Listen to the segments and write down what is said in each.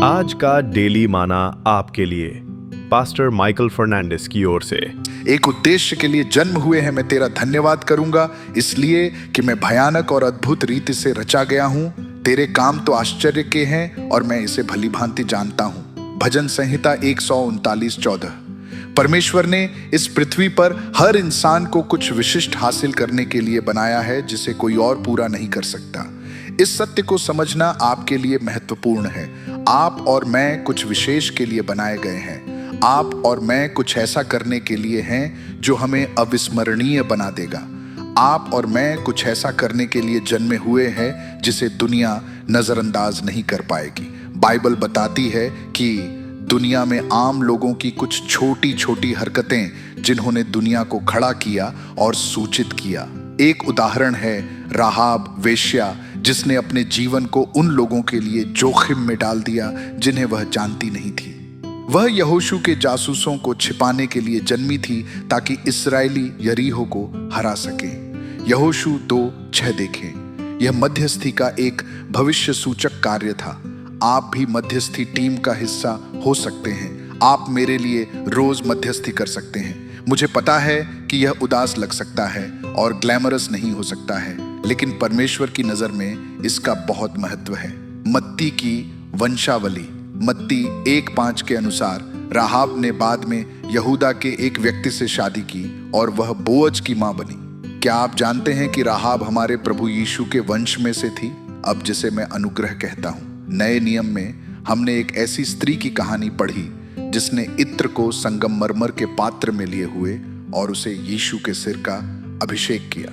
आज का डेली माना आपके लिए पास्टर माइकल फर्नांडिस की ओर से। एक उद्देश्य के लिए जन्म हुए हैं, मैं तेरा धन्यवाद करूंगा, इसलिए कि मैं भयानक और अद्भुत रीति से रचा गया हूं। तेरे काम तो आश्चर्य के हैं और मैं इसे भली भांति जानता हूं। भजन संहिता 139:14। परमेश्वर ने इस पृथ्वी पर हर इंसान को कुछ विशिष्ट हासिल करने के लिए बनाया है जिसे कोई और पूरा नहीं कर सकता। इस सत्य को समझना आपके लिए महत्वपूर्ण है। आप और मैं कुछ विशेष के लिए बनाए गए हैं। आप और मैं कुछ ऐसा करने के लिए हैं जो हमें अविस्मरणीय बना देगा। आप और मैं कुछ ऐसा करने के लिए जन्मे हुए हैं जिसे दुनिया नजरअंदाज नहीं कर पाएगी। बाइबल बताती है कि दुनिया में आम लोगों की कुछ छोटी छोटी हरकतें जिन्होंने दुनिया को खड़ा किया और सूचित किया। एक उदाहरण है राहाब वेश्या, जिसने अपने जीवन को उन लोगों के लिए जोखिम में डाल दिया जिन्हें वह जानती नहीं थी। वह यहोशू के जासूसों को छिपाने के लिए जन्मी थी ताकि इस्राएली यरीहो को हरा सके। यहोशू 2:6 देखें। यह मध्यस्थी का एक भविष्य सूचक कार्य था। आप भी मध्यस्थी टीम का हिस्सा हो सकते हैं। आप मेरे लिए रोज मध्यस्थी कर सकते हैं। मुझे पता है कि यह उदास लग सकता है और ग्लैमरस नहीं हो सकता है, लेकिन परमेश्वर की नजर में इसका बहुत महत्व है। मत्ती की वंशावली मत्ती 1:5 के अनुसार राहाब ने बाद में यहूदा के एक व्यक्ति से शादी की और वह बोअज की मां बनी। क्या आप जानते हैं कि राहाब हमारे प्रभु यीशु के वंश में से थी? अब जिसे मैं अनुग्रह कहता हूं। नए नियम में हमने एक ऐसी स्त्री की कहानी पढ़ी जिसने इत्र को संगमरमर के पात्र में लिए हुए और उसे यीशु के सिर का अभिषेक किया।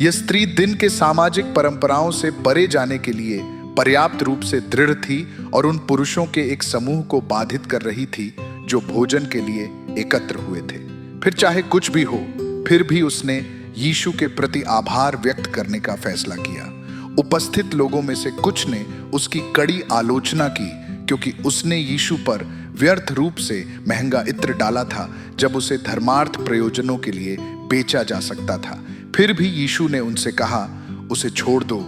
यह स्त्री दिन के सामाजिक परंपराओं से परे जाने के लिए पर्याप्त रूप से दृढ़ थी और उन पुरुषों के एक समूह को बाधित कर रही थी जो भोजन के लिए एकत्र हुए थे। फिर चाहे कुछ भी हो, फिर भी उसने यीशु के प्रति आभार व्यक्त करने का फैसला किया। उपस्थित लोगों में से कुछ ने उसकी कड़ी आलोचना की क्योंकि उसने यीशु पर व्यर्थ रूप से महंगा इत्र डाला था जब उसे धर्मार्थ प्रयोजनों के लिए बेचा जा सकता था। फिर भी यीशु ने उनसे कहा, उसे छोड़ दो।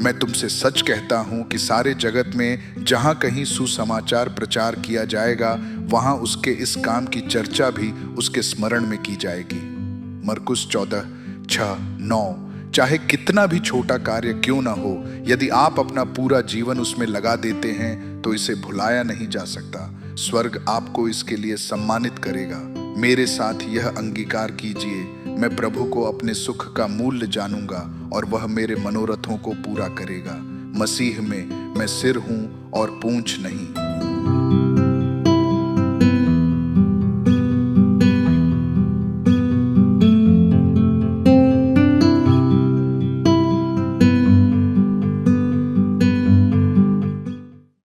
मैं तुमसे सच कहता हूं कि सारे जगत में जहां कहीं सुसमाचार प्रचार किया जाएगा, वहां उसके इस काम की चर्चा भी उसके स्मरण में की जाएगी। मरकुस 14:6-9। चाहे कितना भी छोटा कार्य क्यों ना हो, यदि आप अपना पूरा जीवन उसमें लगा देते हैं तो इसे भुलाया नहीं जा सकता। स्वर्ग आपको इसके लिए सम्मानित करेगा। मेरे साथ यह अंगीकार कीजिए, मैं प्रभु को अपने सुख का मूल्य जानूंगा और वह मेरे मनोरथों को पूरा करेगा। मसीह में मैं सिर हूं और पूंछ नहीं।